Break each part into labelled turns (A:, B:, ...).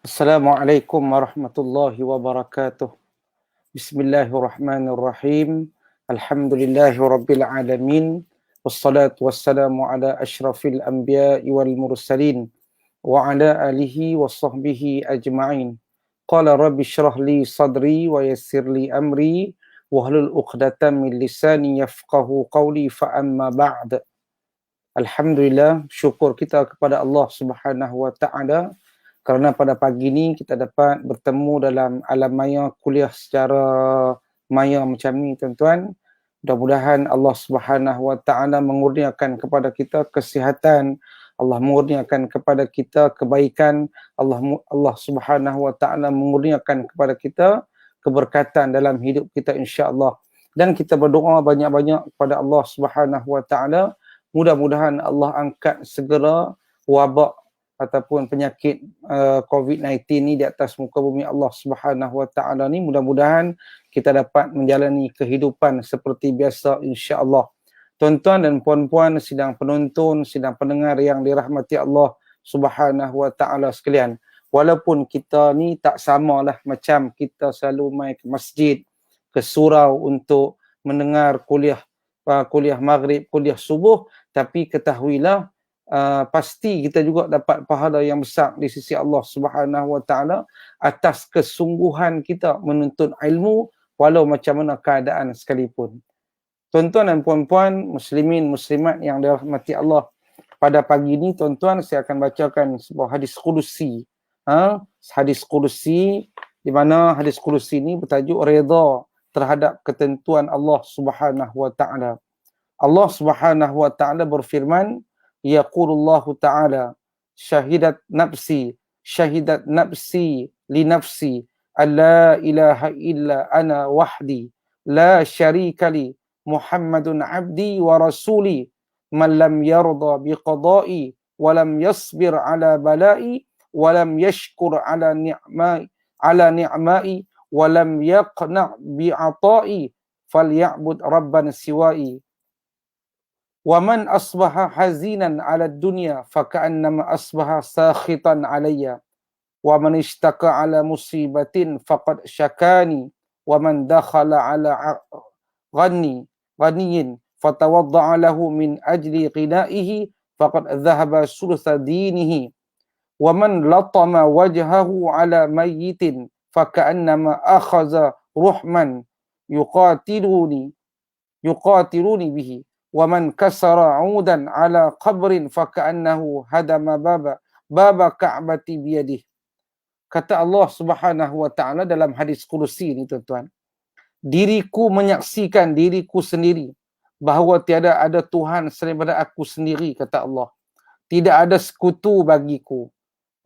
A: Assalamualaikum warahmatullahi wabarakatuh. Bismillahirrahmanirrahim. Alhamdulillahi rabbil alamin. Wassalatu wassalamu ala asyrafil anbiya'i wal mursalin wa ala alihi wa sahbihi ajma'in. Qala rabbi syrah li sadri wa yassir li amri wahlul 'uqdatam min lisani yafqahu qawli fa amma ba'd. Alhamdulillah, syukur kita kepada Allah Subhanahu wa taala kerana pada pagi ini kita dapat bertemu dalam alam maya kuliah secara maya macam ni tuan-tuan. Mudah-mudahan Allah Subhanahu wa taala mengurniakan kepada kita kesihatan, Allah mengurniakan kepada kita kebaikan, Allah Subhanahu wa taala mengurniakan kepada kita keberkatan dalam hidup kita insya-Allah. Dan kita berdoa banyak-banyak kepada Allah Subhanahu wa taala, mudah-mudahan Allah angkat segera wabak ataupun penyakit COVID-19 ni di atas muka bumi Allah Subhanahu wa taala ni. Mudah-mudahan kita dapat menjalani kehidupan seperti biasa insya-Allah. Tuan-tuan dan puan-puan, sidang penonton, sidang pendengar yang dirahmati Allah Subhanahu wa taala sekalian. Walaupun kita ni tak samalah macam kita selalu mai ke masjid, ke surau untuk mendengar kuliah maghrib, kuliah subuh, tapi ketahuilah pasti kita juga dapat pahala yang besar di sisi Allah Subhanahu wa taala atas kesungguhan kita menuntut ilmu walau macam mana keadaan sekalipun. Tuan-tuan dan puan-puan, muslimin muslimat yang dirahmati Allah, pada pagi ini tuan-tuan saya akan bacakan sebuah hadis qudusi. Hadis qudusi di mana hadis qudusi ini bertajuk redha terhadap ketentuan Allah Subhanahu wa taala. Allah Subhanahu wa taala berfirman, yaqulullahu ta'ala syahidat nafsi li nafsi alla ilaha illa ana wahdi la syarika li Muhammadun abdi wa rasuli man lam yarda biqada'i wa lam yasbir ala bala'i wa lam yashkur ala ni'mai wa lam yaqna' bi'ata'i falya'bud rabban siwa'i. Wa man asbaha hazinan 'ala ad-dunya faka'annama asbaha sakhitan 'alayya wa man ishtaka 'ala musibatin faqad syakani wa man dakhala 'ala ghaniyin fatawadda'a lahu min ajli ghina'ihi faqad dhahaba sulsa dinihi wa man latama wajhahu 'ala mayyitin faka'annama akhadha ruhman yuqatiluni bihi wa man kasara 'udan 'ala qabrin faka'annahu hadama baba ka'bati biyadihi. Kata Allah Subhanahu wa taala dalam hadis qudusi ni tuan-tuan, diriku menyaksikan diriku sendiri bahawa tiada ada Tuhan selain daripada aku sendiri, kata Allah. Tidak ada sekutu bagiku.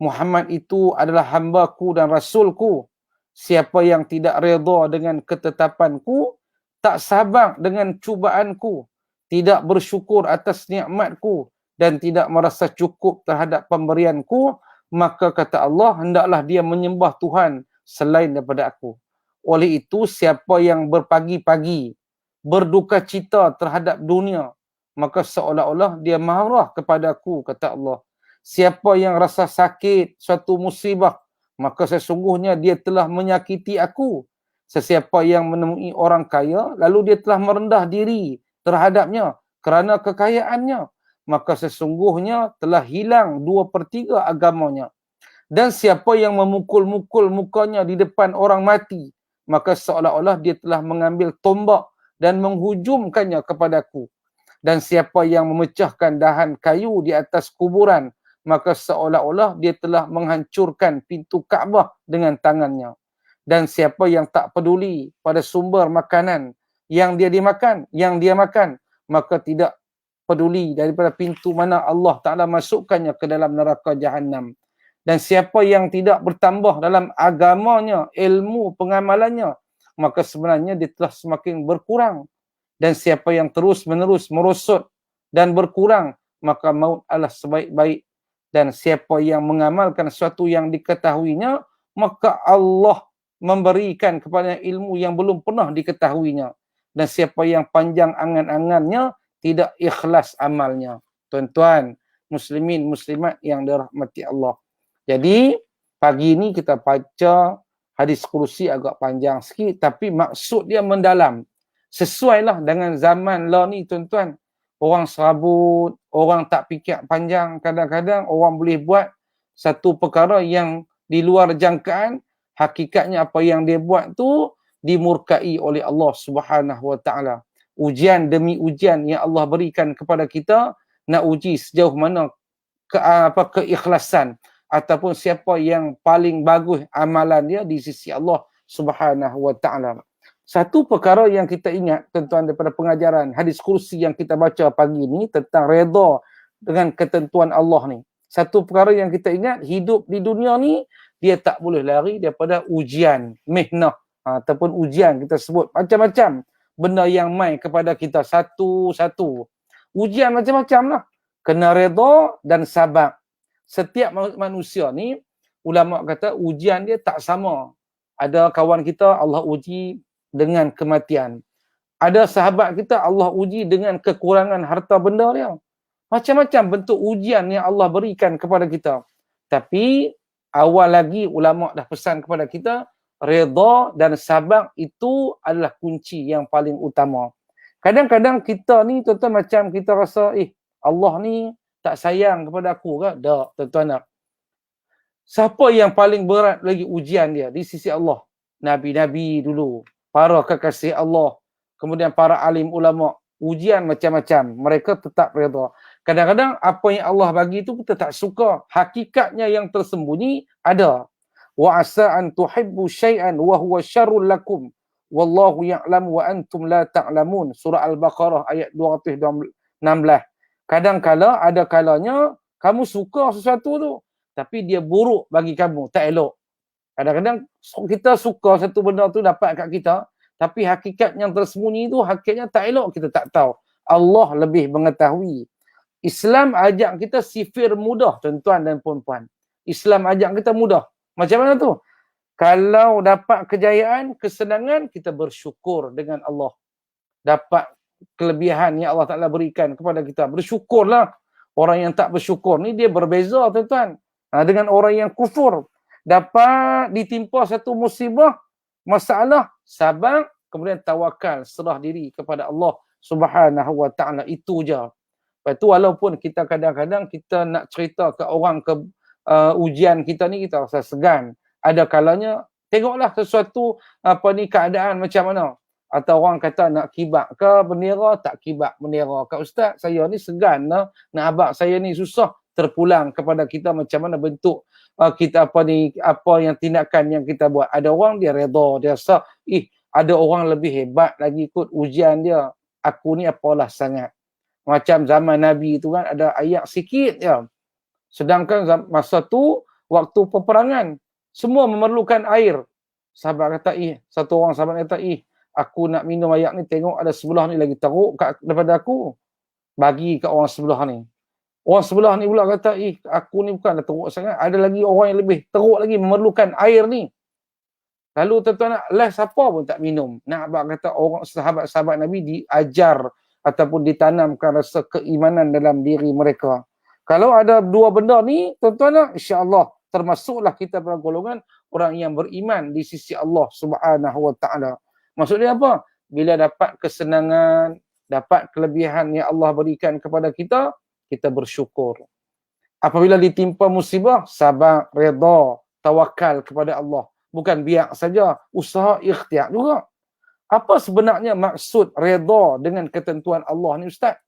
A: Muhammad itu adalah hambaku dan rasulku. Siapa yang tidak redha dengan ketetapanku, tak sabar dengan cubaanku, tidak bersyukur atas nikmatku dan tidak merasa cukup terhadap pemberianku, maka kata Allah, hendaklah dia menyembah Tuhan selain daripada aku. Oleh itu, siapa yang berpagi-pagi berduka cita terhadap dunia, maka seolah-olah dia marah kepada aku, kata Allah. Siapa yang rasa sakit suatu musibah, maka sesungguhnya dia telah menyakiti aku. Sesiapa yang menemui orang kaya, lalu dia telah merendah diri terhadapnya kerana kekayaannya, maka sesungguhnya telah hilang 2/3 agamanya. Dan siapa yang memukul-mukul mukanya di depan orang mati, maka seolah-olah dia telah mengambil tombak dan menghujumkannya kepadaku. Dan siapa yang memecahkan dahan kayu di atas kuburan, maka seolah-olah dia telah menghancurkan pintu Kaabah dengan tangannya. Dan siapa yang tak peduli pada sumber makanan yang dia makan, maka tidak peduli daripada pintu mana Allah Ta'ala masukkannya ke dalam neraka Jahannam. Dan siapa yang tidak bertambah dalam agamanya, ilmu pengamalannya, maka sebenarnya dia telah semakin berkurang. Dan siapa yang terus-menerus merosot dan berkurang, maka maut adalah sebaik-baik. Dan siapa yang mengamalkan sesuatu yang diketahuinya, maka Allah memberikan kepadanya ilmu yang belum pernah diketahuinya. Dan siapa yang panjang angan-angannya, tidak ikhlas amalnya. Tuan-tuan, muslimin, muslimat yang dirahmati Allah. Jadi, Pagi ni kita baca hadis kursi agak panjang sikit, tapi maksud dia mendalam. Sesuailah dengan zaman lah ni tuan-tuan. Orang serabut, orang tak fikir panjang. Kadang-kadang orang boleh buat satu perkara yang di luar jangkaan. Hakikatnya apa yang dia buat tu dimurkai oleh Allah Subhanahu Wa Taala. Ujian demi ujian yang Allah berikan kepada kita, nak uji sejauh mana keikhlasan ataupun siapa yang paling bagus amalan dia di sisi Allah Subhanahu Wa Taala. Satu perkara yang kita ingat tuan-tuan daripada pengajaran hadis kursi yang kita baca pagi ni tentang redha dengan ketentuan Allah ni. Satu perkara yang kita ingat, hidup di dunia ni dia tak boleh lari daripada ujian, mihnah ataupun ujian, kita sebut macam-macam benda yang mai kepada kita satu-satu. Ujian macam-macam lah. Kena redha dan sabar. Setiap manusia ni, ulama kata ujian dia tak sama. Ada kawan kita Allah uji dengan kematian. Ada sahabat kita Allah uji dengan kekurangan harta benda dia. Macam-macam bentuk ujian yang Allah berikan kepada kita. Tapi awal lagi ulama dah pesan kepada kita, redha dan sabar itu adalah kunci yang paling utama. Kadang-kadang kita ni tuan-tuan macam kita rasa Allah ni tak sayang kepada aku ke? Tak, tuan-tuan nak. Siapa yang paling berat lagi ujian dia di sisi Allah? Nabi-nabi dulu, para kekasih Allah, kemudian para alim ulama. Ujian macam-macam, mereka tetap redha. Kadang-kadang apa yang Allah bagi itu kita tak suka. Hakikatnya yang tersembunyi ada. Wa asa an tuhibbu syai'an wa huwa syarrul lakum. Wallahu ya'lam wa antum la ta'lamun. Surah Al-Baqarah ayat 216. Kadang-kala ada kalanya kamu suka sesuatu tu, tapi dia buruk bagi kamu, tak elok. Kadang-kadang kita suka satu benda tu dapat kat kita, tapi hakikat yang tersembunyi tu hakikatnya tak elok, kita tak tahu. Allah lebih mengetahui. Islam ajak kita sifir mudah, tuan-tuan dan puan-puan. Islam ajak kita mudah. Macam mana tu? Kalau dapat kejayaan, kesenangan, kita bersyukur dengan Allah. Dapat kelebihan yang Allah Ta'ala berikan kepada kita, bersyukurlah. Orang yang tak bersyukur ni dia berbeza, tuan-tuan, dengan orang yang kufur. Dapat ditimpa satu musibah, masalah, sabar, kemudian tawakal, serah diri kepada Allah Subhanahu Wa Ta'ala. Itu je. Lepas tu walaupun kita kadang-kadang kita nak cerita ke orang ke ujian kita ni, kita rasa segan. Ada kalanya tengoklah sesuatu keadaan macam mana. Atau orang kata nak kibak ke bendera, tak kibak bendera. Kak Ustaz, saya ni segan lah. Nak abang saya ni susah. Terpulang kepada kita macam mana bentuk kita apa yang tindakan yang kita buat. Ada orang dia redha, dia rasa ada orang lebih hebat lagi ikut ujian dia. Aku ni apalah sangat. Macam zaman Nabi tu kan ada ayat sikit je. Sedangkan masa tu waktu peperangan semua memerlukan air. Sahabat kata satu orang sahabat kata aku nak minum air ni, tengok ada sebelah ni lagi teruk daripada aku. Bagi kat orang sebelah ni. Orang sebelah ni pula kata, aku ni bukanlah teruk sangat. Ada lagi orang yang lebih teruk lagi memerlukan air ni. Lalu tuan-tuan nak siapa pun tak minum. Nak abang kata orang sahabat-sahabat Nabi diajar ataupun ditanamkan rasa keimanan dalam diri mereka. Kalau ada dua benda ni, tuan-tuan insya-Allah termasuklah kita dalam golongan orang yang beriman di sisi Allah Subhanahu Wa Ta'ala. Maksudnya apa? Bila dapat kesenangan, dapat kelebihan yang Allah berikan kepada kita, kita bersyukur. Apabila ditimpa musibah, sabar, redha, tawakal kepada Allah. Bukan biak saja, usaha ikhtiar juga. Apa sebenarnya maksud redha dengan ketentuan Allah ni, Ustaz?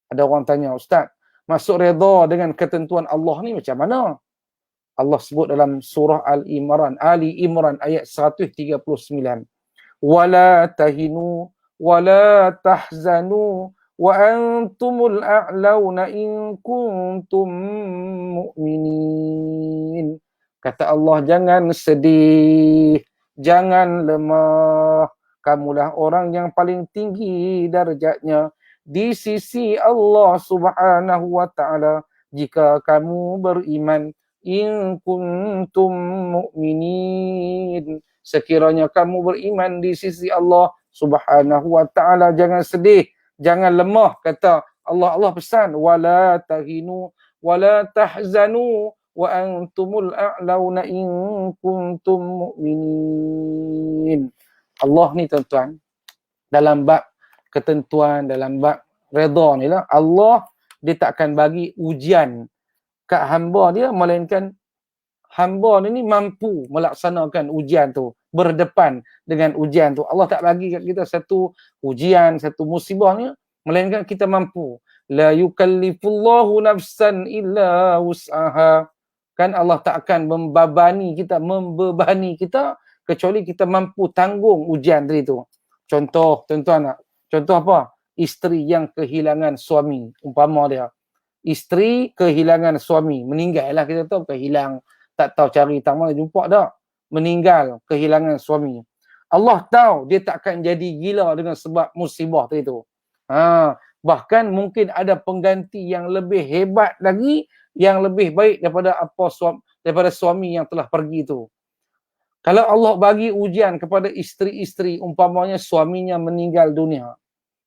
A: Ada orang tanya, Ustaz, maksud redha dengan ketentuan Allah ni macam mana? Allah sebut dalam surah Ali Imran ayat 139. Wala tahinu wala tahzanu wa antumul a'launa in kuntum mu'minin. Kata Allah, jangan sedih, jangan lemah. Kamulah orang yang paling tinggi darjatnya di sisi Allah Subhanahu Wa Ta'ala jika kamu beriman. In kuntum mu'minin. Sekiranya kamu beriman di sisi Allah Subhanahu Wa Ta'ala, jangan sedih, jangan lemah. Kata Allah pesan, wala tahinu wala tahzanu wa antumul a'launa in kuntum mu'minin. Allah ni tuan-tuan, dalam bab ketentuan, dalam bab redha ni lah, Allah dia takkan bagi ujian kat hamba dia, melainkan hamba ni mampu melaksanakan ujian tu, berdepan dengan ujian tu. Allah tak bagi kat kita satu ujian, satu musibah ni, melainkan kita mampu. La yukallifullahu nafsan illa wus'aha. Kan Allah tak akan membebani kita kecuali kita mampu tanggung ujian tadi tu. Contoh, tuan-tuan, contoh apa? Isteri yang kehilangan suami, umpama dia. Isteri kehilangan suami, meninggal lah, kita tahu kehilang, tak tahu cari tak mana jumpa dah. Meninggal, kehilangan suami. Allah tahu dia takkan jadi gila dengan sebab musibah tadi tu. Bahkan mungkin ada pengganti yang lebih hebat lagi, yang lebih baik daripada suami yang telah pergi tu. Kalau Allah bagi ujian kepada isteri-isteri, umpamanya suaminya meninggal dunia,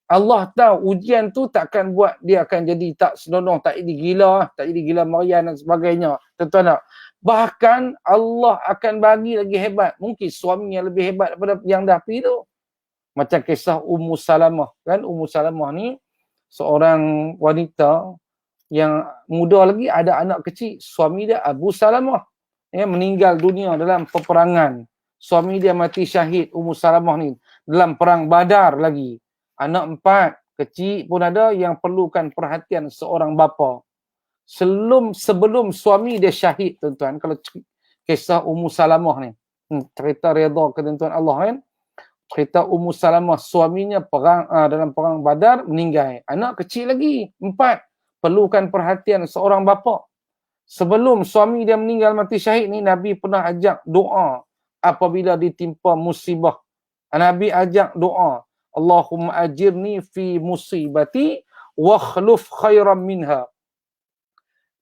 A: Allah tahu ujian tu takkan buat dia akan jadi tak senonoh, tak jadi gila, tak jadi gila meriah dan sebagainya. Tuan-tuan tak? Bahkan Allah akan bagi lagi hebat. Mungkin suami yang lebih hebat daripada yang dah pergi tu. Macam kisah Ummu Salamah. Kan Ummu Salamah ni seorang wanita yang muda lagi, ada anak kecil. Suami dia Abu Salamah, meninggal dunia dalam peperangan. Suami dia mati syahid, Ummu Salamah ni, dalam perang Badar lagi. Anak 4, kecil pun ada, yang perlukan perhatian seorang bapa. Sebelum suami dia syahid, tuan-tuan, kalau kisah Ummu Salamah ni, cerita redha ketentuan Allah kan. Cerita Ummu Salamah, suaminya dalam perang Badar, meninggal. Anak kecil lagi, 4, perlukan perhatian seorang bapa. Sebelum suami dia meninggal mati syahid ni, Nabi pernah ajak doa apabila ditimpa musibah. Nabi ajak doa, Allahumma ajirni fi musibati wa khluf khairan minha.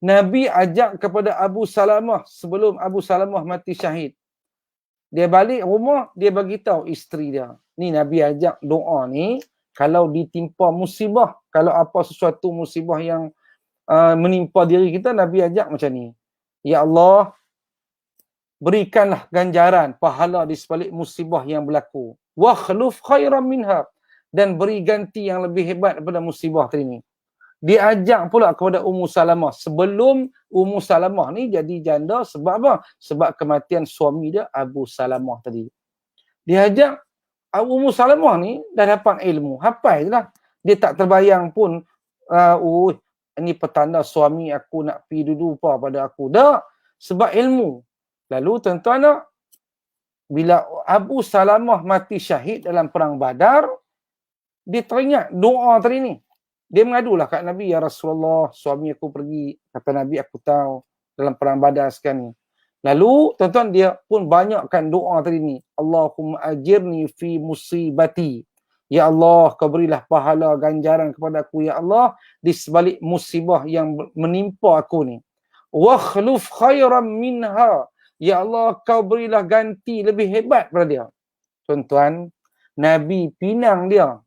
A: Nabi ajak kepada Abu Salamah sebelum Abu Salamah mati syahid. Dia balik rumah, dia bagi tahu isteri dia. Ni Nabi ajak doa ni, kalau ditimpa musibah, kalau apa sesuatu musibah yang menimpa diri kita, Nabi ajak macam ni. Ya Allah, berikanlah ganjaran, pahala di sebalik musibah yang berlaku. Wa khluf khairan minha. Dan beri ganti yang lebih hebat daripada musibah tadi ni. Diajak pula kepada Ummu Salamah. Sebelum Ummu Salamah ni jadi janda, sebab apa? Sebab kematian suami dia Abu Salamah tadi. Diajak Ummu Salamah ni dah dapat ilmu. Hafal je lah. Dia tak terbayang pun, ini petanda suami aku nak pergi dupa pada aku. Dah, sebab ilmu. Lalu tuan-tuan nak, bila Abu Salamah mati syahid dalam perang Badar, dia teringat doa tadi ni. Dia mengadulah kat Nabi, ya Rasulullah, suami aku pergi. Kata Nabi, aku tahu dalam perang Badar sekarang ni. Lalu tuan-tuan, dia pun banyakkan doa tadi ni. Allahumma ajirni fi musibati. Ya Allah, kau berilah pahala ganjaran kepada aku, ya Allah, di sebalik musibah yang menimpa aku ni. Wa khluf khairan minha. Ya Allah, kau berilah ganti lebih hebat pada dia. Tuan-tuan, Nabi pinang dia.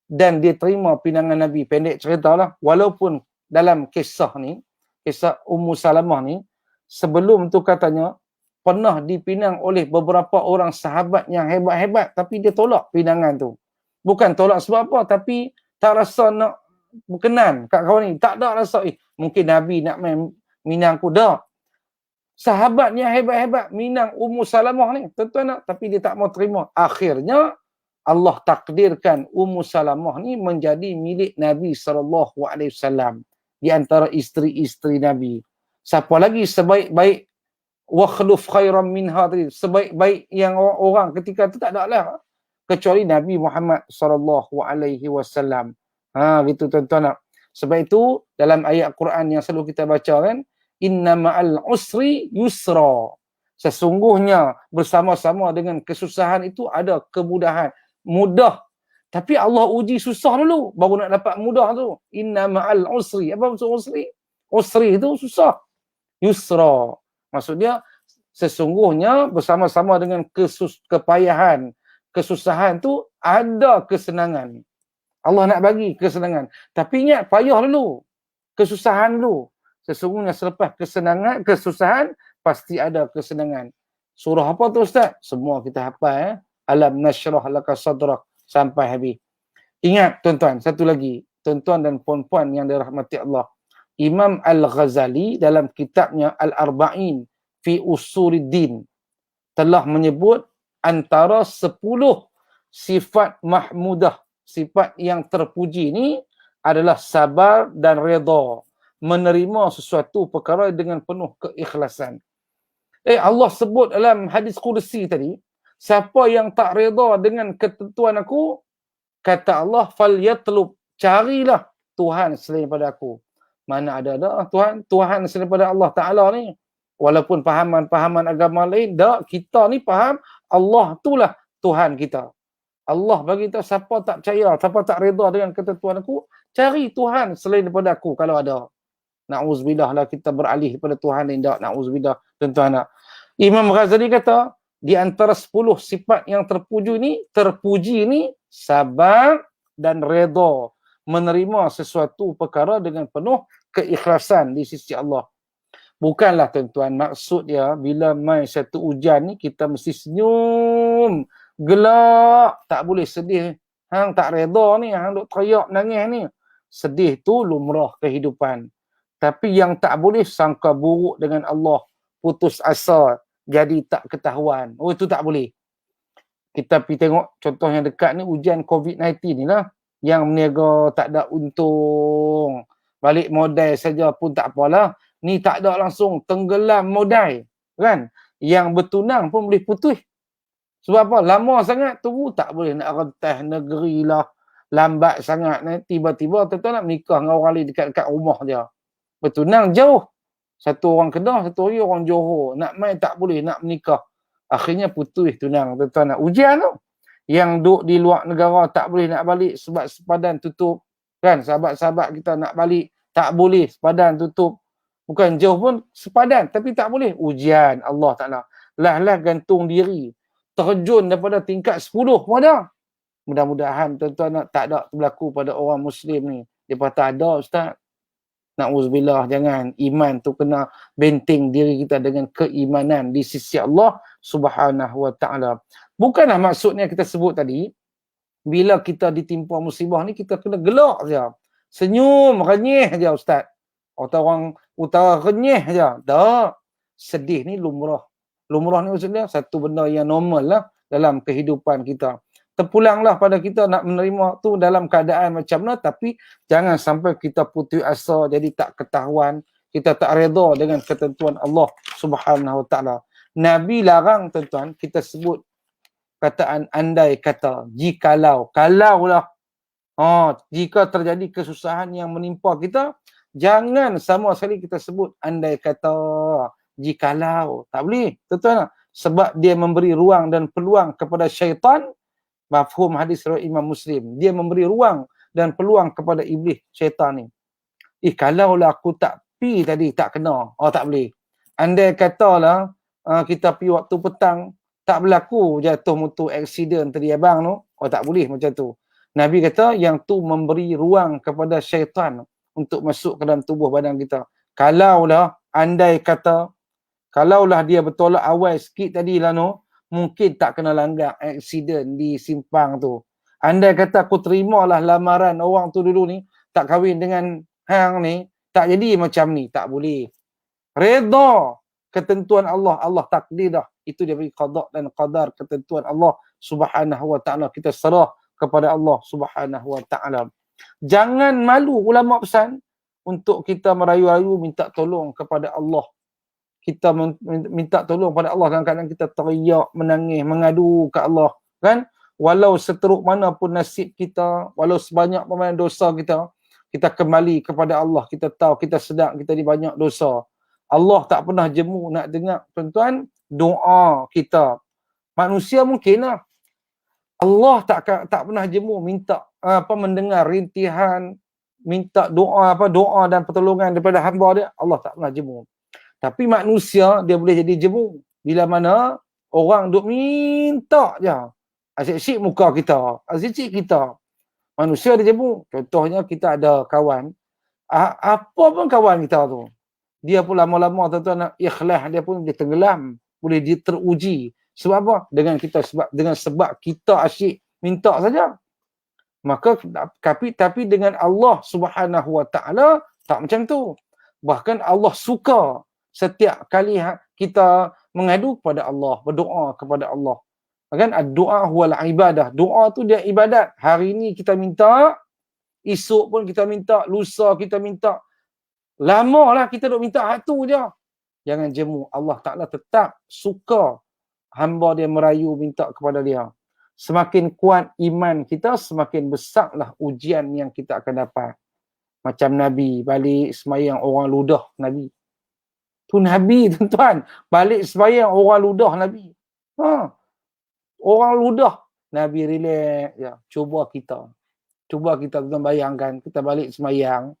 A: Dan dia terima pinangan Nabi. Pendek ceritalah, walaupun dalam kisah ni, kisah Ummu Salamah ni, sebelum tu katanya, pernah dipinang oleh beberapa orang sahabat yang hebat-hebat, tapi dia tolak pinangan tu. Bukan tolak sebab apa, tapi tak rasa nak berkenan kat kawan ni. Tak ada rasa, mungkin Nabi nak main minang aku. Dah. Sahabat yang hebat-hebat minang Ummu Salamah ni, tuan-tuan nak, tapi dia tak mau terima. Akhirnya, Allah takdirkan Ummu Salamah ni menjadi milik Nabi SAW di antara isteri-isteri Nabi. Siapa lagi sebaik-baik wa khluf khairan minha tadi, sebaik-baik yang orang ketika tu tak ada lah kecuali Nabi Muhammad SAW. Gitu tuan-tuan nak. Sebab itu dalam ayat Quran yang selalu kita baca kan, inna ma'al usri yusra. Sesungguhnya bersama-sama dengan kesusahan itu ada kemudahan. Mudah. Tapi Allah uji susah dulu baru nak dapat mudah tu. Inna ma'al usri. Apa maksud usri? Usri itu susah. Yusra. Maksudnya sesungguhnya bersama-sama dengan kepayahan, kesusahan tu ada kesenangan. Allah nak bagi kesenangan. Tapi ingat payah dulu. Kesusahan dulu. Sesungguhnya selepas kesusahan, pasti ada kesenangan. Surah apa tu Ustaz? Semua kita hafal. Alam nashrah laka sadrak sampai habis. Ingat tuan-tuan, satu lagi. Tuan-tuan dan puan-puan yang dirahmati Allah. Imam Al-Ghazali dalam kitabnya Al-Arba'in fi Usuluddin telah menyebut antara 10 sifat mahmudah, sifat yang terpuji ni adalah sabar dan redha, menerima sesuatu perkara dengan penuh keikhlasan. Allah sebut dalam hadis kursi tadi, siapa yang tak redha dengan ketentuan aku, kata Allah, falyatlub, carilah Tuhan selain daripada aku. Mana ada Tuhan selain daripada Allah Ta'ala ni. Walaupun pahaman agama lain, kita ni faham Allah itulah Tuhan kita. Allah bagi tahu siapa tak percaya, siapa tak redha dengan ketentuan aku, cari Tuhan selain daripada aku kalau ada. Na'udzubillah lah kita beralih kepada Tuhan ni, tak, na'udzubillah tuan-tuan nak. Imam Ghazali kata, di antara 10 sifat yang terpuji ni sabar dan redha, menerima sesuatu perkara dengan penuh keikhlasan di sisi Allah. Bukanlah tuan-tuan maksud dia bila mai satu hujan ni kita mesti senyum, gelak, tak boleh sedih. Hang tak redha ni, hang duk teriak nangis ni. Sedih tu lumrah kehidupan. Tapi yang tak boleh sangka buruk dengan Allah, putus asa, jadi tak ketahuan. Oh, itu tak boleh. Kita pergi tengok contoh yang dekat ni, ujian COVID-19 ni lah. Yang meniaga tak ada untung. Balik modal saja pun tak apalah. Ni tak ada langsung tenggelam modal. Kan? Yang bertunang pun boleh putus. Sebab apa? Lama sangat tunggu tak boleh nak rentas negeri lah. Lambat sangat. Tiba-tiba tuan-tuan nak menikah dengan orang lain dekat-dekat rumah dia. Bertunang jauh. Satu orang Kedah, satu orang Johor. Nak main tak boleh, nak menikah. Akhirnya putus tunang. Tuan-tuan nak ujian tu. Yang duduk di luar negara tak boleh nak balik sebab sepadan tutup. Kan? Sahabat-sahabat kita nak balik. Tak boleh, sepadan tutup. Bukan jauh pun sepadan, tapi tak boleh. Ujian Allah Ta'ala. Lah gantung diri. Terjun daripada tingkat 10 pun ada. Mudah-mudahan tuan-tuan tak ada berlaku pada orang Muslim ni. Dia kata ada Ustaz. Na'udzubillah, jangan. Iman tu kena benteng diri kita dengan keimanan di sisi Allah Subhanahu wa ta'ala. Bukanlah maksudnya kita sebut tadi, bila kita ditimpa musibah ni, kita kena gelak saja. Senyum, renyih saja Ustaz. Orang utara renyih saja. Tak. Sedih ni lumrah. Lumrah ni maksudnya satu benda yang normal lah dalam kehidupan kita. Terpulanglah pada kita nak menerima tu dalam keadaan macam mana, tapi jangan sampai kita putus asa jadi tak ketahuan, kita tak redha dengan ketentuan Allah Subhanahu wa taala. Nabi larang tuan-tuan kita sebut kataan andai kata, jikalau, kalaulah. Jika terjadi kesusahan yang menimpa kita, jangan sama sekali kita sebut andai kata, jikalau. Tak boleh, tuan-tuan. Sebab dia memberi ruang dan peluang kepada syaitan. Mafhum hadis riwayat Imam Muslim. Dia memberi ruang dan peluang kepada iblis, syaitan ni. Kalaulah aku tak pi tadi, tak kena. Tak boleh. Andai katalah kita pi waktu petang, tak berlaku jatuh motor accident tadi abang tu. Tak boleh macam tu. Nabi kata yang tu memberi ruang kepada syaitan untuk masuk ke dalam tubuh badan kita. Kalaulah, andai kata, kalaulah dia bertolak awal sikit tadi lah no, mungkin tak kena langgar accident di simpang tu. Andai kata aku terimalah lamaran orang tu dulu ni, tak kahwin dengan hang ni, tak jadi macam ni. Tak boleh. Redha ketentuan Allah. Allah takdir dah. Itu dia bagi qada dan qadar, ketentuan Allah Subhanahu wa ta'ala. Kita serah kepada Allah Subhanahu wa ta'ala. Jangan malu, ulama pesan, untuk kita merayu-rayu minta tolong kepada Allah. Kita minta tolong pada Allah kadang-kadang kita teriak, menangis, mengadu ke Allah, kan? Walau seteruk mana pun nasib kita, walau sebanyak mana dosa kita, kita kembali kepada Allah. Kita tahu, kita sedar kita di banyak dosa. Allah tak pernah jemu nak dengar tuan-tuan doa kita. Manusia mungkin lah. Allah tak pernah jemu minta mendengar rintihan, minta doa dan pertolongan daripada hamba dia. Allah tak pernah jemu. Tapi manusia dia boleh jadi jemu bila mana orang duk minta je. Asyik-asyik muka kita, asyik kita. Manusia dia jemu. Contohnya kita ada kawan, apa pun kawan kita tu. Dia pun lama-lama tuan-tuan, ikhlas dia pun dia tenggelam, boleh dia teruji. Sebab apa? Dengan sebab kita asyik minta saja. Maka tapi dengan Allah Subhanahu Wa Taala tak macam tu. Bahkan Allah suka setiap kali kita mengadu kepada Allah, berdoa kepada Allah. Kan doa huwal ibadah. Doa tu dia ibadat. Hari ni kita minta, esok pun kita minta, lusa kita minta. Lamalah kita duk minta hak tu je. Jangan jemu. Allah Ta'ala tetap suka hamba dia merayu minta kepada dia. Semakin kuat iman kita, semakin besarlah ujian yang kita akan dapat. Macam Nabi balik semayang orang ludah Nabi. Tu Nabi tuan-tuan. Balik semayang orang ludah Nabi. Orang ludah. Nabi relax. Ya, cuba kita tuan bayangkan. Kita balik semayang.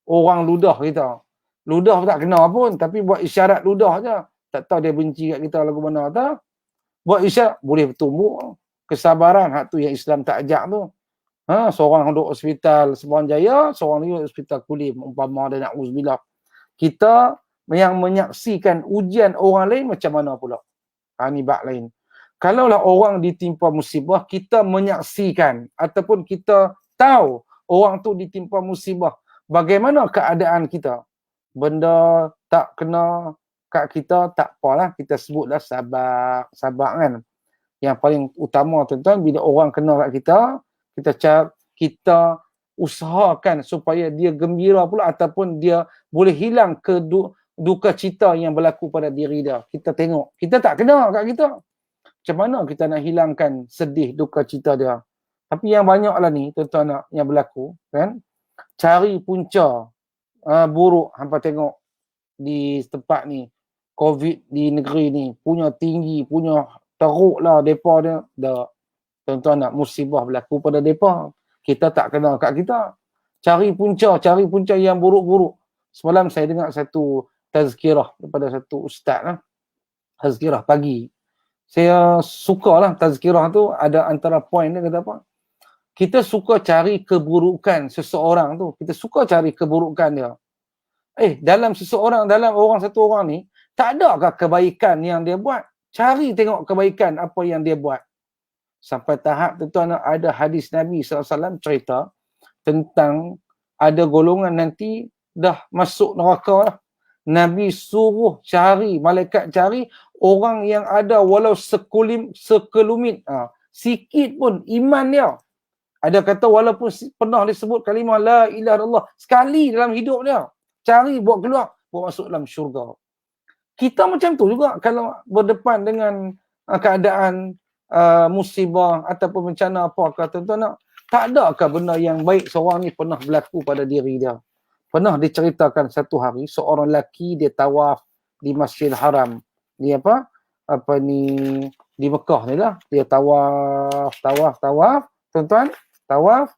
A: Orang ludah kita. Ludah tak kena pun. Tapi buat isyarat ludah je. Tak tahu dia benci kat kita lagu mana tak. Buat isyarat boleh bertumbuh. Kesabaran hak tu yang Islam tak ajak tu. Seorang duduk hospital Sembilan Jaya, seorang lagi duduk hospital Kulim, umpama dia nak uzbillah. Kita yang menyaksikan ujian orang lain macam mana pula? Ni bab lain. Kalaulah orang ditimpa musibah, kita menyaksikan ataupun kita tahu orang tu ditimpa musibah, bagaimana keadaan kita? Benda tak kena kat kita, tak apalah, kita sebutlah sabar kan. Yang paling utama tuan-tuan, bila orang kena kat kita usahakan supaya dia gembira pula ataupun dia boleh hilang duka cita yang berlaku pada diri dia. Kita tengok, kita tak kena kat kita. Macam mana kita nak hilangkan sedih duka cita dia? Tapi yang banyaklah ni tuan-tuan yang berlaku kan, cari punca buruk. Hampa tengok di tempat ni, COVID di negeri ni punya tinggi, punya teruk lah depa dia. Tuan-tuan nak musibah berlaku pada depa, kita tak kena kat kita. Cari punca yang buruk-buruk. Semalam saya dengar satu tazkirah daripada satu ustaz lah. Tazkirah pagi. Saya sukalah tazkirah tu, ada antara poin dia kata apa? Kita suka cari keburukan seseorang tu. Kita suka cari keburukan dia. Dalam orang satu orang ni, tak adakah kebaikan yang dia buat? Cari tengok kebaikan apa yang dia buat. Sampai tahap tuan-tuan ada hadis Nabi SAW cerita tentang ada golongan nanti dah masuk neraka lah. Nabi suruh malaikat cari orang yang ada walau sekelumit, sikit pun iman dia. Ada kata walaupun pernah disebut kalimah la ilaha illallah sekali dalam hidup dia, cari buat keluar, buat masuk dalam syurga. Kita macam tu juga kalau berdepan dengan keadaan musibah ataupun bencana apakah tuan-tuan, tak adakah benda yang baik seorang ni pernah berlaku pada diri dia? Pernah diceritakan satu hari seorang lelaki dia tawaf di Masjidil Haram. Dia di Mekah ni lah. Dia tawaf tuan-tuan, tawaf.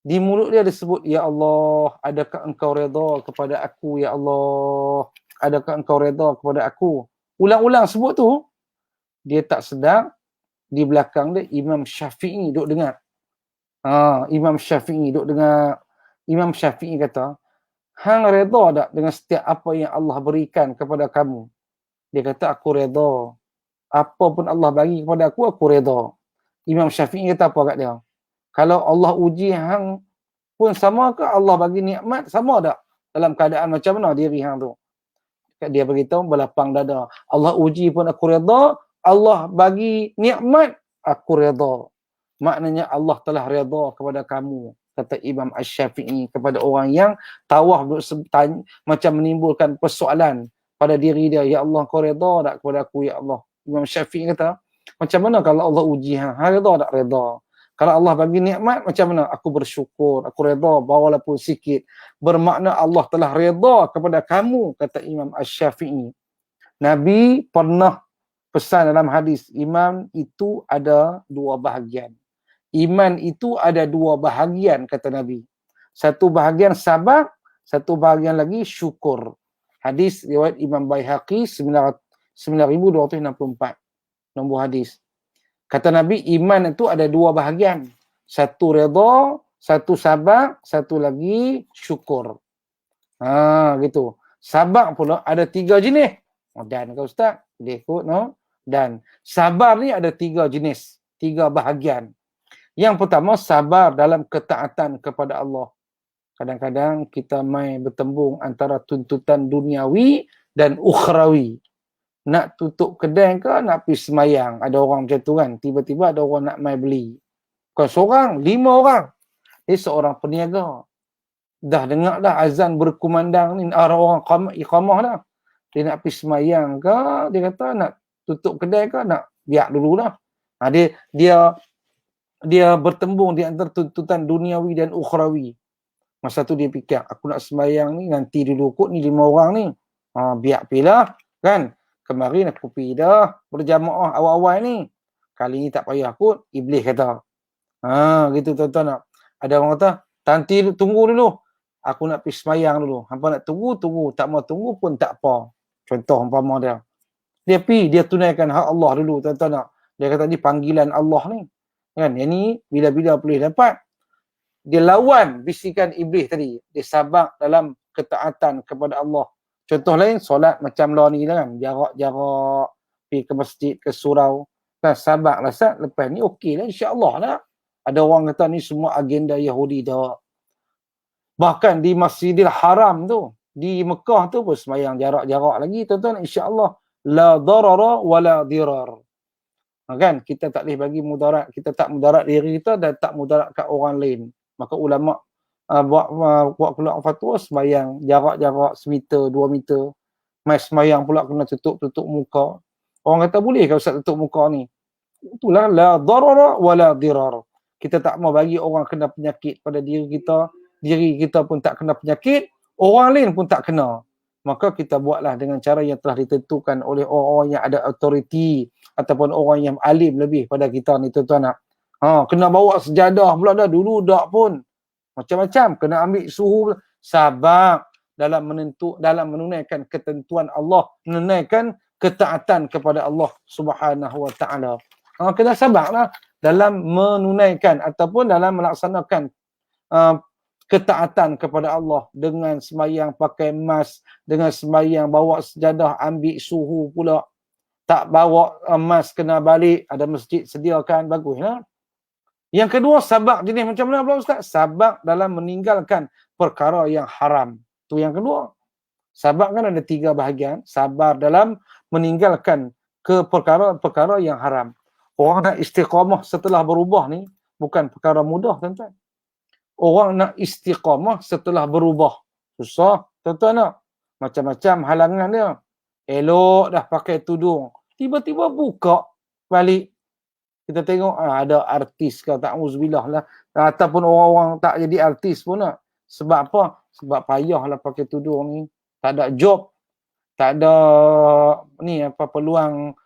A: Di mulut dia disebut, ya Allah, adakah engkau redha kepada aku, ya Allah, adakah engkau redha kepada aku. Ulang-ulang sebut tu. Dia tak sedar, di belakang dia Imam Syafi'i duk dengar. Imam Syafi'i duk dengar. Imam Syafi'i kata, hang redha tak dengan setiap apa yang Allah berikan kepada kamu? Dia kata, aku redha. Apa pun Allah bagi kepada aku redha. Imam Syafi'i kata apa kat dia? Kalau Allah uji hang pun sama ke Allah bagi nikmat sama tak? Dalam keadaan macam mana diri hang tu? Dia beritahu berlapang dada. Allah uji pun aku redha, Allah bagi nikmat aku redha. Maknanya Allah telah redha kepada kamu, kata Imam Asy-Syafi'i kepada orang yang tawaf macam menimbulkan persoalan pada diri dia. Ya Allah, kau redha tak kepada aku, ya Allah? Imam Syafi'i kata, macam mana kalau Allah uji hang? Hang redha tak redha? Kalau Allah bagi nikmat, macam mana? Aku bersyukur, aku redha walaupun sikit. Bermakna Allah telah redha kepada kamu, kata Imam Asy-Syafi'i. Nabi pernah pesan dalam hadis, iman itu ada dua bahagian. Iman itu ada dua bahagian, kata Nabi. Satu bahagian sabar, satu bahagian lagi syukur. Hadis riwayat Imam Baihaqi 9264. Nombor hadis. Kata Nabi, iman itu ada dua bahagian. Satu redha, satu sabar, satu lagi syukur. Gitu. Sabak pula ada 3 jenis. Dan kau Ustaz, dia ikut no. Dan sabar ni ada 3 jenis, 3 bahagian. Yang pertama, sabar dalam ketaatan kepada Allah. Kadang-kadang kita main bertembung antara tuntutan duniawi dan ukhrawi. Nak tutup kedai ke, nak pergi semayang. Ada orang macam tu kan. Tiba-tiba ada orang nak main beli. Bukan seorang, 5 orang. Dia seorang peniaga. Dah dengar dah azan berkumandang ni, orang iqamah dah. Dia nak pergi semayang ke, dia kata nak tutup kedai ke, nak biar dulu lah. Dia bertembung di antara tuntutan duniawi dan ukhrawi. Masa tu dia fikir, aku nak sembahyang ni, nanti dulu kot ni 5 orang ni. Biar pilah, kan. Kemarin aku pergi dah berjamaah awal-awal ni. Kali ni tak payah kot, Iblis kata. Gitu tuan-tuan nak. Ada orang kata, nanti tunggu dulu. Aku nak pergi sembahyang dulu. Hampa nak tunggu. Tak mau tunggu pun tak apa. Contoh umpama dia. Dia pergi, dia tunaikan hak Allah dulu tuan-tuan nak. Dia kata ni panggilan Allah ni. Kan, yang ni bila-bila boleh dapat. Dia lawan bisikan iblis tadi. Dia sabar dalam ketaatan kepada Allah. Contoh lain, solat macam lah ni kan. Jarak-jarak, pergi ke masjid, ke surau. Kan, sabar lah Sat. Lepas ni okey lah, insyaAllah lah. Ada orang kata ni semua agenda Yahudi dah. Bahkan di Masjidil Haram tu, di Mekah tu pun semayang jarak-jarak lagi. Tuan-tuan, insyaAllah. La darara wa la dirar. Kan, kita tak boleh bagi mudarat. Kita tak mudarat diri kita dan tak mudarat kat orang lain. Maka ulama buat keluar fatwa semayang jarak-jarak semeter, 2 meter. Mai semayang pula kena tutup muka. Orang kata boleh ke Ustaz tutup muka ni? Itulah la darara wa la dirar. Kita tak mau bagi orang kena penyakit pada diri kita. Diri kita pun tak kena penyakit. Orang lain pun tak kena. Maka kita buatlah dengan cara yang telah ditentukan oleh orang-orang yang ada autoriti ataupun orang yang alim lebih pada kita ni tuan-tuan nak. Kena bawa sejadah pula dah. Dulu tak pun. Macam-macam. Kena ambil suhu. Sabar dalam menunaikan ketentuan Allah. Menunaikan ketaatan kepada Allah Subhanahu wa ta'ala. Kena sabarlah dalam menunaikan ataupun dalam melaksanakan ketaatan kepada Allah. Dengan sembahyang pakai mask. Dengan sembahyang bawa sejadah ambil suhu pula. Tak bawa mask kena balik. Ada masjid sediakan. Baguslah. Yang kedua, sabar jenis macam mana pula Ustaz? Sabar dalam meninggalkan perkara yang haram. Tu yang kedua. Sabar kan ada 3 bahagian. Sabar dalam meninggalkan ke perkara-perkara yang haram. Orang nak istiqamah setelah berubah ni bukan perkara mudah tuan-tuan. Orang nak istiqamah setelah berubah. Susah tuan-tuan nak. Macam-macam halangan dia. Elok dah pakai tudung. Tiba-tiba buka balik. Kita tengok ada artis ke, ta'uzubillah lah. Ataupun orang-orang tak jadi artis pun nak. Sebab apa? Sebab payahlah pakai tudung ni. Tak ada job. Tak ada ni apa peluang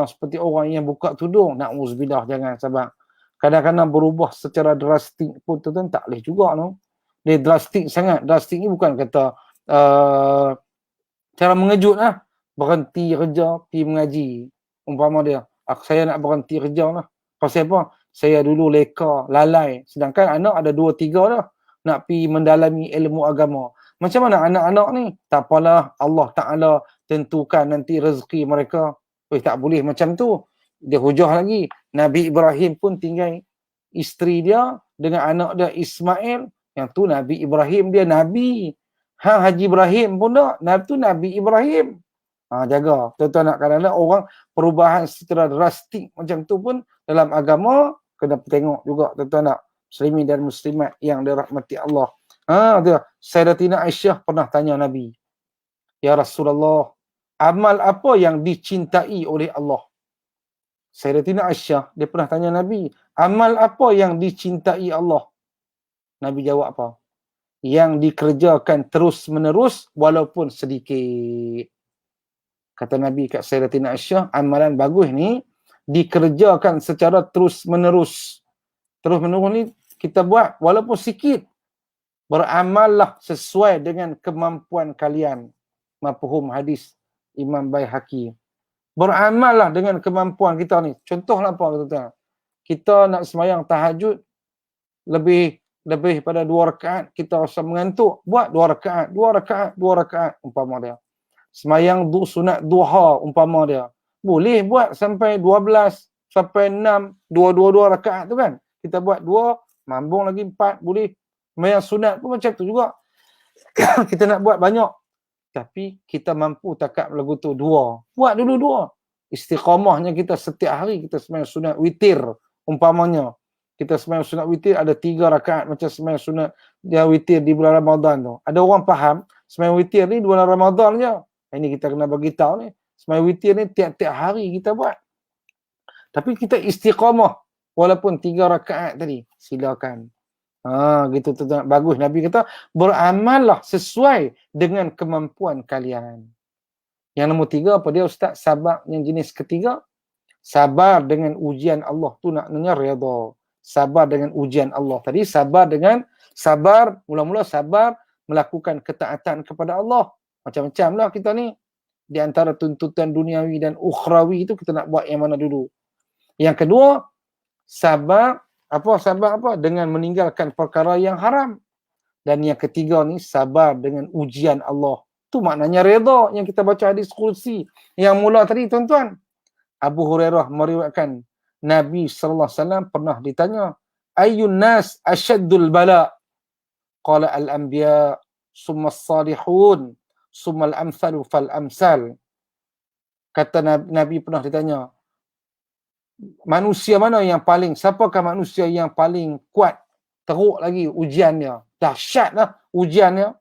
A: seperti orang yang buka tudung. Na'uzubillah, jangan sabar. Kadang-kadang berubah secara drastik pun tuan-tuan tak boleh juga no. Dia drastik sangat. Drastik ni bukan kata cara mengejut lah. Berhenti kerja, pergi mengaji. Umpama dia. Saya nak berhenti kerja lah. Pasal apa? Saya dulu leka, lalai. Sedangkan anak ada 2-3 dah. Nak pergi mendalami ilmu agama. Macam mana anak-anak ni? Tak apalah, Allah Ta'ala tentukan nanti rezeki mereka. Tak boleh macam tu. Dia hujah lagi. Nabi Ibrahim pun tinggal isteri dia dengan anak dia Ismail. Yang tu Nabi Ibrahim, dia Nabi. Haji Ibrahim pun tak. Tu Nabi Ibrahim. Jaga. Tuan-tuan nak kadang-kadang orang perubahan secara drastik macam tu pun dalam agama kena tengok juga tuan-tuan nak. Muslimin dan muslimat yang dirahmati Allah. Sayyidatina Aisyah pernah tanya Nabi. Ya Rasulullah, amal apa yang dicintai oleh Allah? Sayyidatina Aisyah, dia pernah tanya Nabi, amal apa yang dicintai Allah? Nabi jawab apa? Yang dikerjakan terus-menerus walaupun sedikit. Kata Nabi kat Sayyidatina Aisyah, amalan bagus ni dikerjakan secara terus-menerus. Terus-menerus ni kita buat walaupun sikit. Beramallah sesuai dengan kemampuan kalian. Mafhum hadis Imam Baihaqi. Beramallah dengan kemampuan kita ni. Contohlah apa tuan-tuan. Kita nak sembahyang tahajud lebih lebih pada 2 rakaat kita rasa mengantuk, buat 2 rakaat, 2 rakaat, 2 rakaat umpama dia. Semayang sunat duha umpama dia. Boleh buat sampai 12, sampai 6, 2 rakaat tu kan. Kita buat 2, mambung lagi 4, boleh. Semayang sunat pun macam tu juga. Kita nak buat banyak. Tapi kita mampu takap lagu tu 2. Buat dulu 2. Istiqamahnya kita setiap hari kita semayang sunat witir umpamanya. Kita semayang sunat witir ada 3 rakaat macam semayang sunat dia witir di bulan Ramadan tu. Ada orang faham semayang witir ni bulan Ramadan je. Ini kita kena bagi tahu ni. Semayang witir ni tiap-tiap hari kita buat. Tapi kita istiqamah walaupun 3 rakaat tadi. Silakan. Gitu tu. Bagus Nabi kata beramallah sesuai dengan kemampuan kalian. Yang nombor 3 apa dia Ustaz? Sabar yang jenis ketiga. Sabar dengan ujian Allah tu maknanya redha. Sabar dengan ujian Allah. Tadi sabar mula-mula sabar melakukan ketaatan kepada Allah. Macam-macam lah kita ni. Di antara tuntutan duniawi dan ukhrawi itu kita nak buat yang mana dulu. Yang kedua, sabar apa? Dengan meninggalkan perkara yang haram. Dan yang ketiga ni, sabar dengan ujian Allah. Tu maknanya redha yang kita baca hadis kursi. Yang mula tadi tuan-tuan. Abu Hurairah meriwayatkan, Nabi SAW pernah ditanya, Ayyun nas asyaddul bala? Qala al-anbiya, summa as-salihun, summa al-amthalu fal-amsal. Kata Nabi pernah ditanya, manusia mana yang paling, siapakah manusia yang paling kuat, teruk lagi ujiannya, dahsyatlah ujiannya.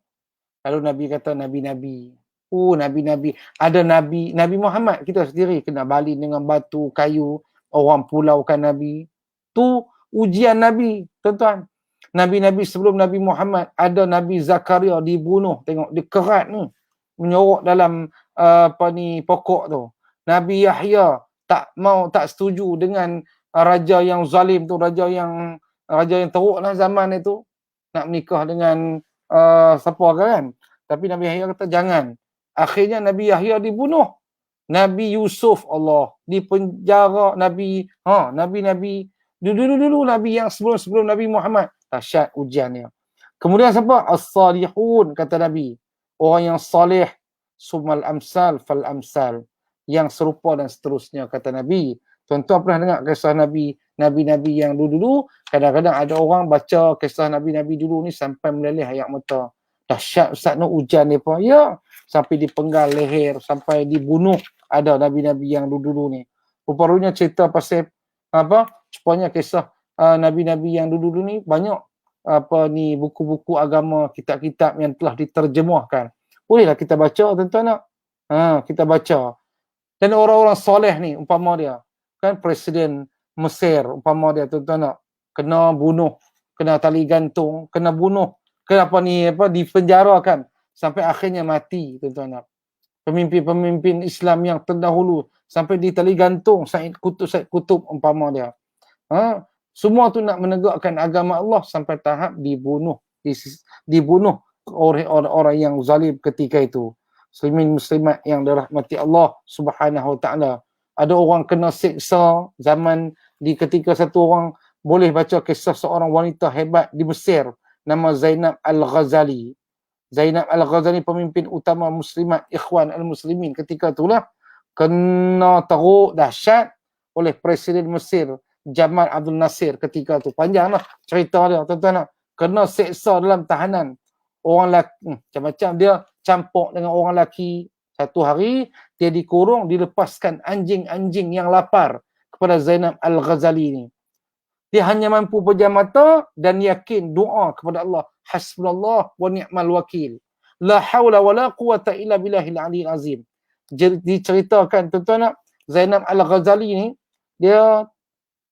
A: Lalu Nabi kata nabi-nabi. Nabi-nabi. Ada Nabi Muhammad kita sendiri kena balin dengan batu, kayu, orang pulaukan Nabi. Tu ujian Nabi, tuan-tuan. Nabi-nabi sebelum Nabi Muhammad, ada Nabi Zakaria dibunuh, tengok dia kerat ni, menyorok dalam pokok tu. Nabi Yahya tak setuju dengan raja yang zalim tu, raja yang teruk lah zaman itu, nak menikah dengan siapa kan. Tapi Nabi Yahya kata jangan. Akhirnya Nabi Yahya dibunuh. Nabi Yusuf Allah di penjara. Nabi dulu Nabi yang sebelum Nabi Muhammad. Dahsyat ujiannya. Kemudian siapa? As-salihun kata Nabi. Orang yang salih. Sumal amsal fal amsal. Yang serupa dan seterusnya kata Nabi. Tuan-tuan pernah dengar kisah Nabi-Nabi yang dulu-dulu. Kadang-kadang ada orang baca kisah Nabi-Nabi dulu ni sampai meleleh air mata. Dahsyat Ustaz no ujian ni pun. Ya. Sampai dipenggal leher, sampai dibunuh. Ada Nabi-Nabi yang dulu-dulu ni. Rupa-rupanya cerita pasal supaya kisah Nabi-Nabi yang dulu-dulu ni banyak buku-buku agama, kitab-kitab yang telah diterjemahkan. Bolehlah kita baca tuan-tuan nak. Kita baca. Dan orang-orang soleh ni umpama dia. Kan Presiden Mesir umpama dia tuan-tuan nak. Kena bunuh, kena tali gantung, kena bunuh, kena dipenjarakan. Sampai akhirnya mati tuan-tuan. Pemimpin-pemimpin Islam yang terdahulu sampai ditali gantung Said Kutub umpama dia. Semua tu nak menegakkan agama Allah sampai tahap dibunuh oleh orang-orang yang zalim ketika itu. Muslimin muslimat yang dirahmati Allah Subhanahu wa taala. Ada orang kena siksa zaman di ketika satu orang boleh baca kisah seorang wanita hebat di Mesir nama Zainab Al-Ghazali. Zainab Al-Ghazali pemimpin utama muslimat Ikhwan Al-Muslimin ketika itulah kena teruk dahsyat oleh Presiden Mesir Jamal Abdul Nasir ketika tu. Panjanglah cerita dia tuan-tuan. Kena seksa dalam tahanan. Orang lelaki macam-macam dia campur dengan orang lelaki. Satu hari dia dikurung, dilepaskan anjing-anjing yang lapar kepada Zainab Al-Ghazali ni. Dia hanya mampu pejam mata dan yakin doa kepada Allah. Hasbunallah wa ni'mal wakil. La hawla wa la quwata illa billahil aliyil azim. Diceritakan tuan-tuan, Zainab Al-Ghazali ni, dia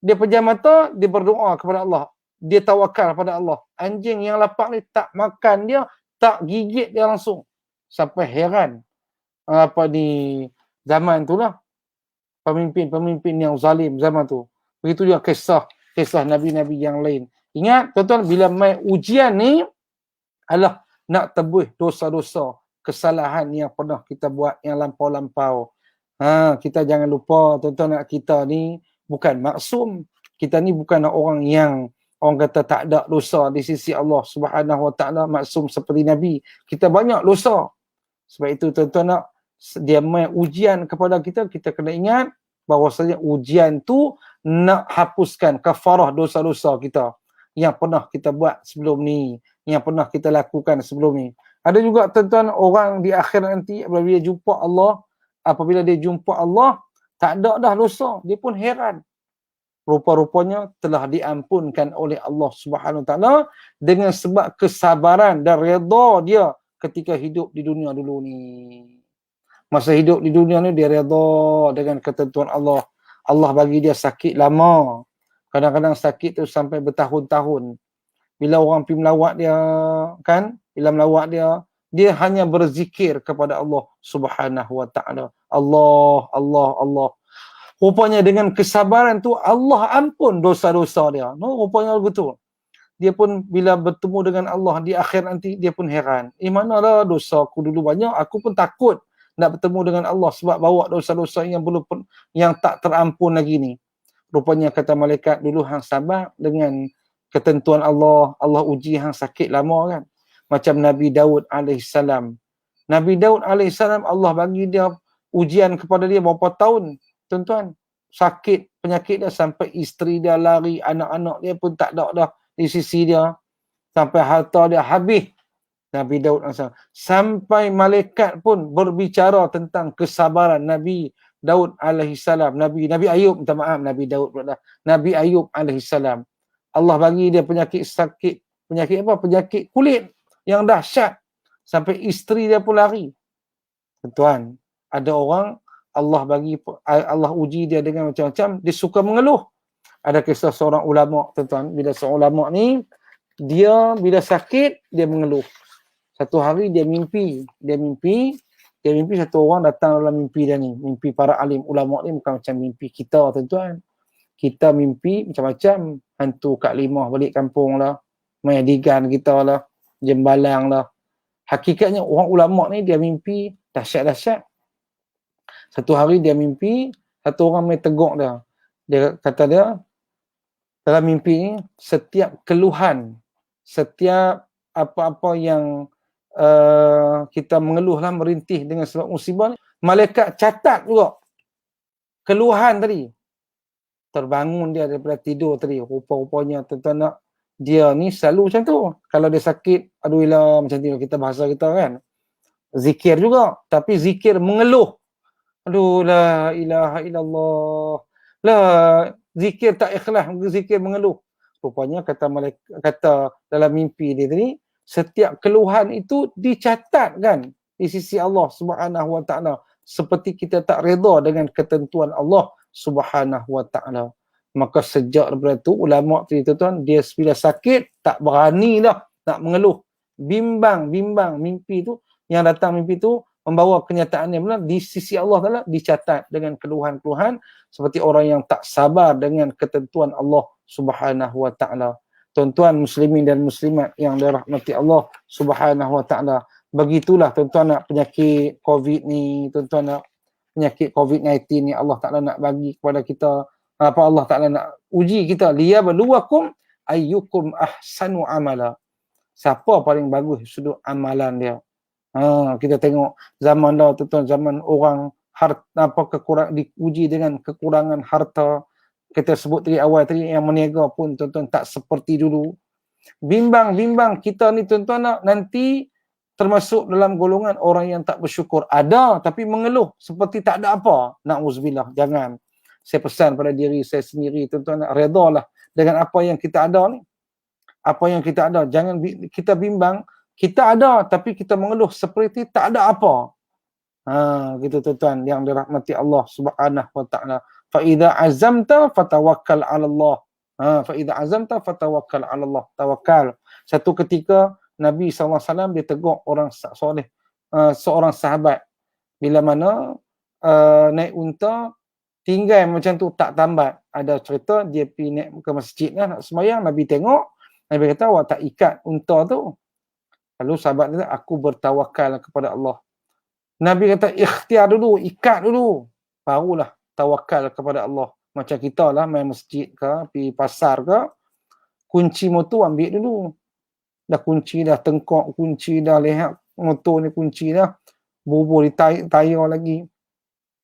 A: pejam mata, dia berdoa kepada Allah. Dia tawakal kepada Allah. Anjing yang lapar ni tak makan dia, tak gigit dia langsung. Sampai heran. Zaman tu lah. Pemimpin-pemimpin yang zalim zaman tu. Begitu juga kisah Nabi-Nabi yang lain. Ingat tuan-tuan, bila main ujian ni adalah nak tebus dosa-dosa, kesalahan yang pernah kita buat yang lampau-lampau. Kita jangan lupa tuan-tuan, kita ni bukan maksum. Kita ni bukan orang yang orang kata tak ada dosa di sisi Allah Subhanahu Wa Taala, maksum seperti Nabi. Kita banyak dosa. Sebab itu tuan-tuan nak, dia main ujian kepada kita, kita kena ingat bahawasanya ujian tu nak hapuskan kafarah dosa-dosa kita yang pernah kita buat sebelum ni, yang pernah kita lakukan sebelum ni. Ada juga tuan-tuan orang di akhirat nanti apabila dia jumpa Allah, tak ada dah dosa, dia pun heran. Rupa-rupanya telah diampunkan oleh Allah Subhanahu Wa Taala dengan sebab kesabaran dan redha dia ketika hidup di dunia dulu ni. Masa hidup di dunia ni dia redha dengan ketentuan Allah. Allah bagi dia sakit lama. Kadang-kadang sakit tu sampai bertahun-tahun. Bila orang pergi melawat dia, kan? Bila melawat dia hanya berzikir kepada Allah Subhanahu Wa Taala. Allah, Allah, Allah. Rupanya dengan kesabaran tu Allah ampun dosa-dosa dia. No, rupanya betul. Dia pun bila bertemu dengan Allah di akhir nanti, dia pun heran. Manalah dosa aku dulu banyak, aku pun takut nak bertemu dengan Allah sebab bawa dosa-dosa yang tak terampun lagi ni. Rupanya kata malaikat, dulu hang sabar dengan ketentuan Allah, Allah uji hang sakit lama kan. Macam Nabi Daud alaihissalam. Nabi Daud alaihissalam, Allah bagi dia ujian kepada dia berapa tahun. Tuan-tuan, sakit, penyakit dia sampai isteri dia lari, anak-anak dia pun tak ada dah di sisi dia. Sampai harta dia habis. Nabi Daud alaihissalam. Sampai malaikat pun berbicara tentang kesabaran Nabi Daud alaihissalam. Nabi Ayub, minta maaf, Nabi Daud pula dah. Nabi Ayub alaihissalam. Allah bagi dia penyakit sakit. Penyakit apa? Penyakit kulit yang dahsyat. Sampai isteri dia pun lari. Tuan-tuan, ada orang Allah uji dia dengan macam-macam, dia suka mengeluh. Ada kisah seorang ulama, tuan-tuan, bila seorang ulama ni, dia bila sakit, dia mengeluh. Satu hari dia mimpi satu orang datang dalam mimpi dia ni. Mimpi para alim ulama ni bukan macam mimpi kita, tuan-tuan. Kita mimpi macam-macam. Hantu Kak Limah balik kampung lah, main digan kita lah, jembalang lah. Hakikatnya orang ulama ni dia mimpi dahsyat-dahsyat. Satu hari dia mimpi, satu orang main teguk dia. Dia kata dia, dalam mimpi ni, setiap keluhan, setiap apa-apa yang kita mengeluhlah, merintih dengan sebab musibah ni, malaikat catat juga keluhan tadi. Terbangun dia daripada tidur tadi. Rupa-rupanya tuan-tuan nak, dia ni selalu macam tu. Kalau dia sakit, aduh ilah, macam tu kita bahasa kita kan. Zikir juga, tapi zikir mengeluh. Aduh, la ilaha illallah. La, zikir tak ikhlas, zikir mengeluh. Rupanya kata dalam mimpi dia tadi, setiap keluhan itu dicatat kan di sisi Allah Subhanahu Wa Taala. Seperti kita tak reda dengan ketentuan Allah Subhanahu Wa Taala. Maka sejak daripada tu, ulama tadi tuan-tuan, dia bila sakit tak berani dah nak mengeluh. Bimbang mimpi tu, yang datang mimpi tu membawa kenyataannya benar di sisi Allah Taala, dicatat dengan keluhan-keluhan seperti orang yang tak sabar dengan ketentuan Allah Subhanahu Wa Taala. Tuan-tuan muslimin dan muslimat yang dirahmati Allah Subhanahu Wa Taala, begitulah tuan-tuan nak penyakit COVID ni, tuan-tuan nak penyakit COVID-19 ni Allah Taala nak bagi kepada kita, apa Allah Taala nak uji kita, liyabluwakum ayyukum ahsanu amala. Siapa paling bagus sudut amalan dia. Kita tengok zaman dah tuan-tuan, zaman orang diuji dengan kekurangan harta. Kita sebut tadi awal tadi, yang meniaga pun tuan-tuan tak seperti dulu. Bimbang kita ni tuan-tuan nak nanti termasuk dalam golongan orang yang tak bersyukur. Ada tapi mengeluh seperti tak ada apa. Na'udzubillah, jangan. Saya pesan pada diri saya sendiri tuan-tuan, nak redalah dengan apa yang kita ada ni. Apa yang kita ada, jangan kita bimbang. Kita ada tapi kita mengeluh seperti tak ada apa. Gitu tuan-tuan yang dirahmati Allah Subhanahu Wa Taala. Fa idza azamta fatawakkal 'ala Allah. Fa idza azamta fatawakkal 'ala Allah. Tawakal. Satu ketika Nabi SAW dia tegur orang soleh, seorang sahabat, bila mana naik unta tinggal macam tu, tak tambat. Ada cerita dia pergi naik ke masjid kan, nak sembahyang, Nabi tengok, Nabi kata, awak tak ikat unta tu. Lalu sahabat dia kata, aku bertawakal kepada Allah. Nabi kata, ikhtiar dulu, ikat dulu, barulah tawakal kepada Allah. Macam kita lah main masjid ke, pergi pasar ke, kunci motor ambil dulu. Dah kunci dah, tengkok kunci dah, leher motor ni kunci dah, bubur di tayar lagi.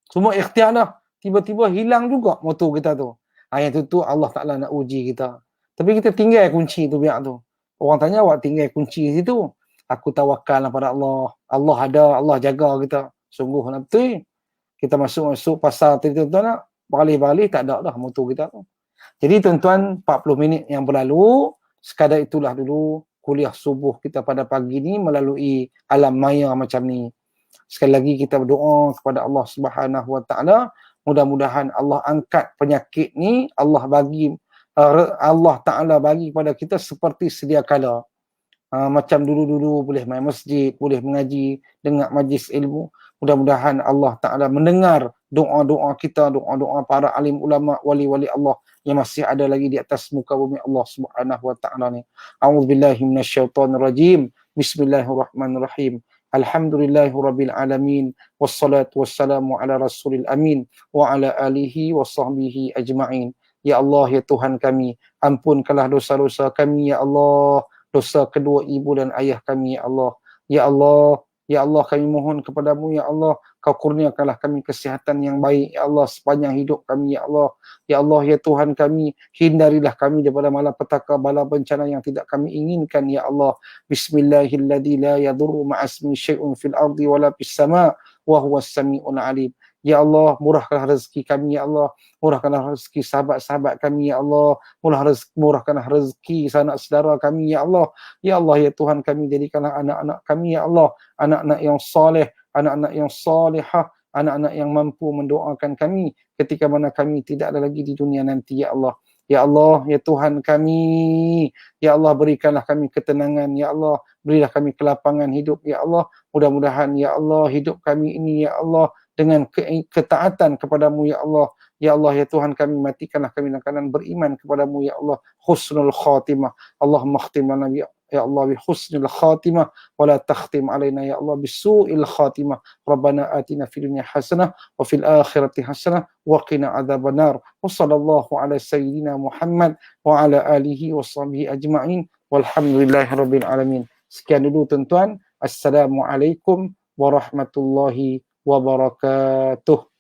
A: Semua ikhtiar dah. Tiba-tiba hilang juga motor kita tu. Yang tu Allah Ta'ala nak uji kita. Tapi kita tinggal kunci tu biar tu. Orang tanya, awak tinggal kunci situ. Aku tawakal lah pada Allah. Allah ada, Allah jaga kita. Sungguh nak betul. Kita masuk pasar tu tuan-tuan nak. Balik-balik tak ada dah motor kita tu. Jadi tuan-tuan, 40 minit yang berlalu, sekadar itulah dulu kuliah subuh kita pada pagi ni melalui alam maya macam ni. Sekali lagi kita berdoa kepada Allah Subhanahu Wa Taala, mudah-mudahan Allah angkat penyakit ni, Allah Taala bagi kepada kita seperti sedia kala. Macam dulu-dulu boleh main masjid, boleh mengaji, dengar majlis ilmu. Mudah-mudahan Allah Ta'ala mendengar doa-doa kita, doa-doa para alim ulama, wali-wali Allah yang masih ada lagi di atas muka bumi Allah Subhanahu Wa Ta'ala ni. A'udzubillahi minasyaitonirrajim. Bismillahirrahmanirrahim. Alhamdulillahirabbil alamin. Wassalatu wassalamu ala rasulil amin wa ala alihi wa sahbihi ajma'in. Ya Allah, ya Tuhan kami, ampunkanlah dosa-dosa kami ya Allah, dosa kedua ibu dan ayah kami ya Allah. Ya Allah, ya Allah, kami mohon kepadamu ya Allah, kau kurniakanlah kami kesihatan yang baik ya Allah sepanjang hidup kami ya Allah. Ya Allah, ya Tuhan kami, hindarilah kami daripada malapetaka, bala bencana yang tidak kami inginkan ya Allah. Bismillahilladzi la yadurru ma'asmi syai'un fil ardi wala fis sama' wa huwas samiul alim. Ya Allah, murahkanlah rezeki kami ya Allah, murahkanlah rezeki sahabat-sahabat kami ya Allah, murahkanlah rezeki sanak saudara kami ya Allah. Ya Allah, ya Tuhan kami, jadikanlah anak-anak kami ya Allah anak-anak yang soleh, anak-anak yang solehah, anak-anak yang mampu mendoakan kami ketika mana kami tidak ada lagi di dunia nanti ya Allah. Ya Allah, ya Tuhan kami, ya Allah, berikanlah kami ketenangan ya Allah, berilah kami kelapangan hidup ya Allah. Mudah-mudahan ya Allah hidup kami ini ya Allah dengan ketaatan kepadamu ya Allah. Ya Allah, ya Tuhan kami, matikanlah kami dalam keadaan beriman kepadamu ya Allah. Husnul khatimah. Allahumma khtim lana ya Allah bi husnul khatimah wa la takhtim alaina ya Allah bisu'il khatimah. Rabbana atina fid dunya hasanah wa fil akhirati hasanah wa qina adzabannar. Wa sallallahu ala sayyidina Muhammad wa ala alihi wa sahbihi ajma'in. Walhamdulillahirabbil alamin. Sekian dulu tuan-tuan. Assalamualaikum warahmatullahi wabarakatuh.